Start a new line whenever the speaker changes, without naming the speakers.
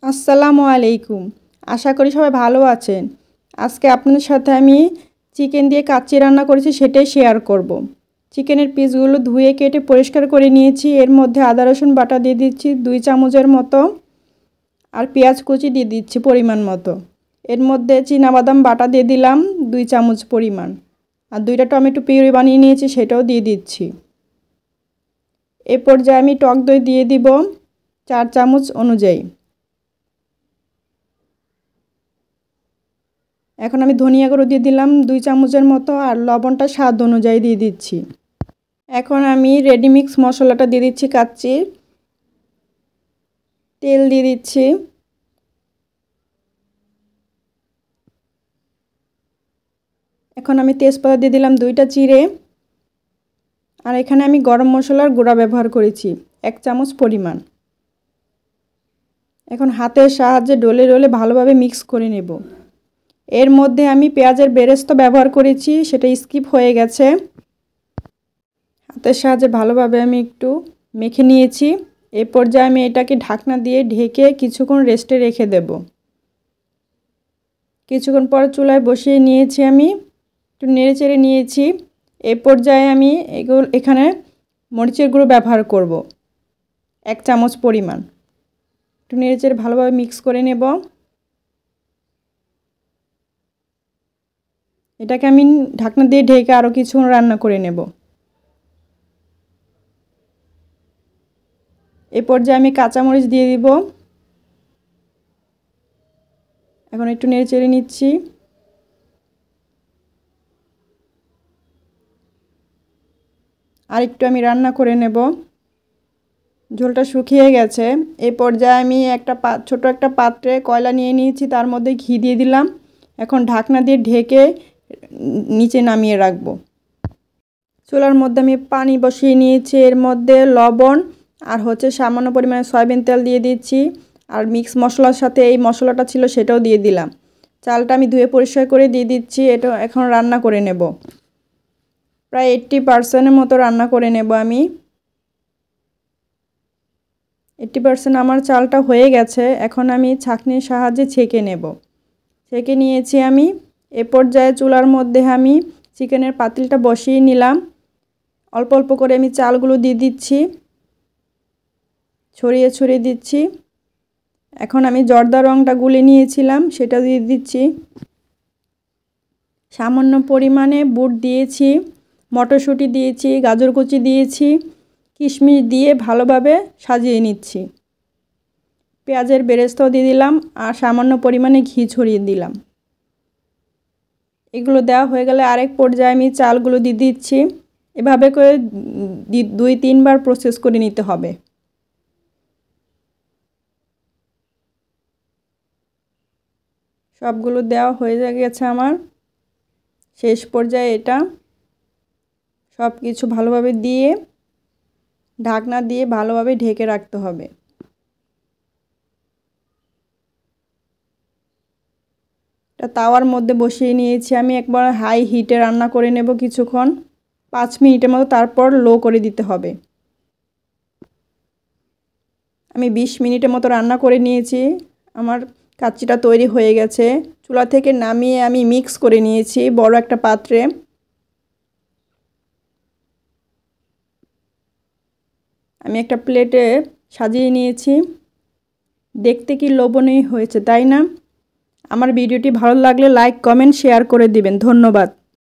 আসসালামু আলাইকুম। আশা করি সবাই ভালো আছেন। আজকে আপনাদের সাথে আমি চিকেন দিয়ে কাচ্চি রান্না করেছি সেটাই শেয়ার করব। চিকেনের পিসগুলো ধুয়ে কেটে পরিষ্কার করে নিয়েছি। এর মধ্যে আদা রসুন বাটা দিয়ে দিচ্ছি 2 চামচের মতো, আর পেঁয়াজ কুচি দিয়ে দিচ্ছি পরিমাণ মতো। এর মধ্যে চীনাবাদাম বাটা দিয়ে দিলাম 2 চামচ পরিমাণ, আর 2টা টমেটো পিউরি বানিয়ে নিয়েছি সেটাও দিয়ে দিচ্ছি। এ পর্যায়ে আমি টক দই দিয়ে দিব 4 চামচ অনুযায়ী। এখন আমি ধনিয়া গুঁড়ো দিয়ে দিলাম 2 চামচের মতো, আর লবণটা স্বাদ অনুযায়ী দিয়ে দিচ্ছি। এখন আমি রেডি মিক্স মশলাটা দিয়ে দিচ্ছি কাচ্চির। তেল দিয়ে দিচ্ছি। এখন আমি তেজপাতা দিয়ে দিলাম 2টা চিড়ে, আর এখানে আমি গরম মশলার গুঁড়া ব্যবহার করেছি 1 চামচ পরিমাণ। এখন হাতের সাহায্যে ডলে ডলে ভালোভাবে মিক্স করে নেব। এর মধ্যে আমি পেঁয়াজের বেরেস্তা ব্যবহার করেছি, সেটা স্কিপ হয়ে গেছে। হাতের সাহায্যে ভালোভাবে আমি একটু মেখে নিয়েছি। এই পর্যায়ে আমি এটাকে ঢাকনা দিয়ে ঢেকে কিছুক্ষণ রেস্টে রেখে দেব। কিছুক্ষণ পর চুলায় বসিয়ে নিয়েছি, আমি একটু নেড়ে চেড়ে নিয়েছি। এই পর্যায়ে আমি এখানে মরিচের গুঁড়ো ব্যবহার করব 1 চামচ পরিমাণ। একটু নেড়ে চেড়ে ভালোভাবে মিক্স করে নেব। এটাকে আমি ঢাকনা দিয়ে ঢেকে আরও কিছুক্ষণ রান্না করে নেব। এই পর্যায়ে আমি কাঁচামরিচ দিয়ে দিব। এখন একটু নেড়ে চেড়ে নিচ্ছি। আর একটু আমি রান্না করে নেব। ঝোলটা শুকিয়ে গেছে। এই পর্যায়ে আমি ছোট একটা পাত্রে কয়লা নিয়ে নিয়েছি, তার মধ্যে ঘি দিয়ে দিলাম। এখন ঢাকনা দিয়ে ঢেকে নিচে নামিয়ে রাখব। চুলার মধ্যে আমি পানি বসিয়ে নিয়েছি। এর মধ্যে লবণ আর সামান্য পরিমাণে সয়াবিন তেল দিয়ে দিচ্ছি, আর মিক্স মশলার সাথে এই মশলাটা ছিল সেটাও দিয়ে দিলাম। চালটা আমি ধুয়ে পরিষ্কার করে দিয়ে দিচ্ছি। এটা এখন রান্না করে নেব। প্রায় 80% মতো রান্না করে নেব আমি। 80% আমার চালটা হয়ে গেছে। এখন আমি ছাঁকনির সাহায্যে ছেঁকে নেব। ছেঁকে নিয়েছি আমি। এ পর্যায়ে চুলার মধ্যে আমি চিকেনের পাতিলটা বসিয়ে নিলাম। অল্প অল্প করে আমি চালগুলো দিয়ে দিচ্ছি, ছড়িয়ে ছড়িয়ে দিচ্ছি। এখন আমি জর্দা রঙটা গুলে নিয়েছিলাম সেটা দিয়ে দিচ্ছি। সামান্য পরিমাণে বুট দিয়েছি, মটরশুঁটি দিয়েছি, গাজর কুচি দিয়েছি, কিশমিশ দিয়ে ভালোভাবে সাজিয়ে নিচ্ছি। পেঁয়াজের বেরেস্তাও দিয়ে দিলাম, আর সামান্য পরিমাণে ঘি ছড়িয়ে দিলাম। এগুলো দেওয়া হয়ে গেলে আরেক পর্যায়ে আমি চালগুলো দিয়ে দিচ্ছি। এভাবে করে 2-3 বার প্রসেস করে নিতে হবে। সবগুলো দেওয়া হয়ে গেছে আমার। শেষ পর্যায়ে এটা সব কিছু ভালোভাবে দিয়ে ঢাকনা দিয়ে ভালোভাবে ঢেকে রাখতে হবে। এটা তাওয়ার মধ্যে বসিয়ে নিয়েছি আমি। একবার হাই হিটে রান্না করে নেব কিছুক্ষণ, 5 মিনিটের মতো, তারপর লো করে দিতে হবে। আমি 20 মিনিটের মতো রান্না করে নিয়েছি। আমার কাচ্চিটা তৈরি হয়ে গেছে। চুলা থেকে নামিয়ে আমি মিক্স করে নিয়েছি বড় একটা পাত্রে। আমি একটা প্লেটে সাজিয়ে নিয়েছি। দেখতে কি লোভনীয় হয়েছে, তাই না? আমার ভিডিওটি ভালো লাগলে লাইক, কমেন্ট, শেয়ার করে দিবেন। ধন্যবাদ।